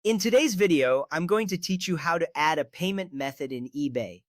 In today's video, I'm going to teach you how to add a payment method in eBay.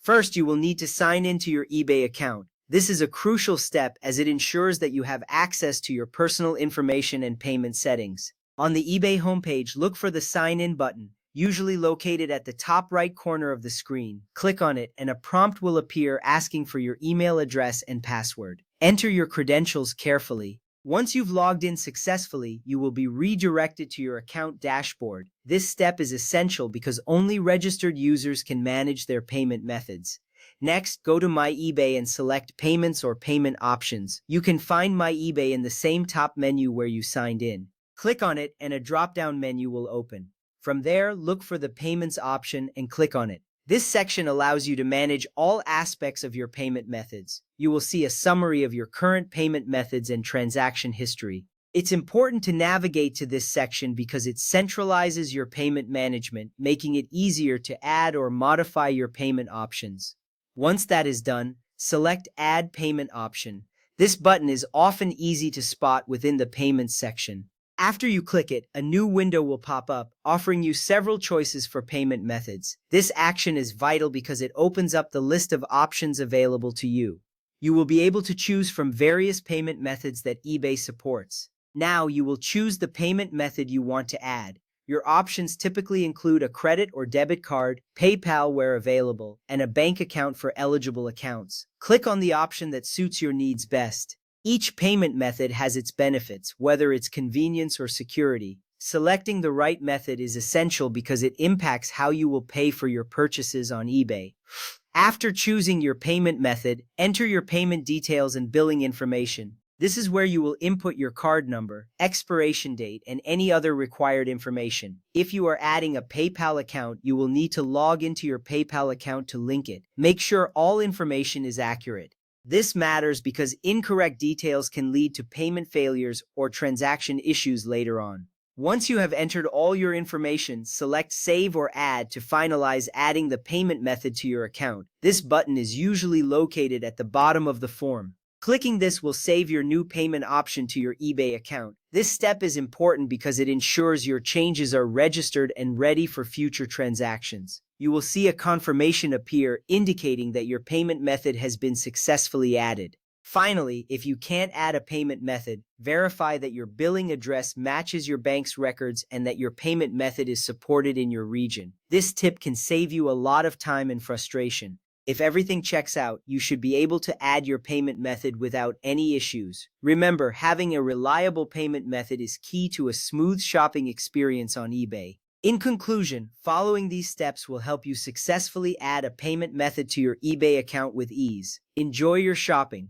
First, you will need to sign into your eBay account. This is a crucial step as it ensures that you have access to your personal information and payment settings. On the eBay homepage, look for the Sign In button, usually located at the top right corner of the screen. Click on it and a prompt will appear asking for your email address and password. Enter your credentials carefully. Once you've logged in successfully, you will be redirected to your account dashboard. This step is essential because only registered users can manage their payment methods. Next, go to My eBay and select Payments or Payment Options. You can find My eBay in the same top menu where you signed in. Click on it and a drop-down menu will open. From there, look for the Payments option and click on it. This section allows you to manage all aspects of your payment methods. You will see a summary of your current payment methods and transaction history. It's important to navigate to this section because it centralizes your payment management, making it easier to add or modify your payment options. Once that is done, select Add Payment Option. This button is often easy to spot within the Payments section. After you click it, a new window will pop up, offering you several choices for payment methods. This action is vital because it opens up the list of options available to you. You will be able to choose from various payment methods that eBay supports. Now you will choose the payment method you want to add. Your options typically include a credit or debit card, PayPal where available, and a bank account for eligible accounts. Click on the option that suits your needs best. Each payment method has its benefits, whether it's convenience or security. Selecting the right method is essential because it impacts how you will pay for your purchases on eBay. After choosing your payment method, enter your payment details and billing information. This is where you will input your card number, expiration date, and any other required information. If you are adding a PayPal account, you will need to log into your PayPal account to link it. Make sure all information is accurate. This matters because incorrect details can lead to payment failures or transaction issues later on. Once you have entered all your information, select Save or Add to finalize adding the payment method to your account. This button is usually located at the bottom of the form. Clicking this will save your new payment option to your eBay account. This step is important because it ensures your changes are registered and ready for future transactions. You will see a confirmation appear indicating that your payment method has been successfully added. Finally, if you can't add a payment method, verify that your billing address matches your bank's records and that your payment method is supported in your region. This tip can save you a lot of time and frustration. If everything checks out, you should be able to add your payment method without any issues. Remember, having a reliable payment method is key to a smooth shopping experience on eBay. In conclusion, following these steps will help you successfully add a payment method to your eBay account with ease. Enjoy your shopping.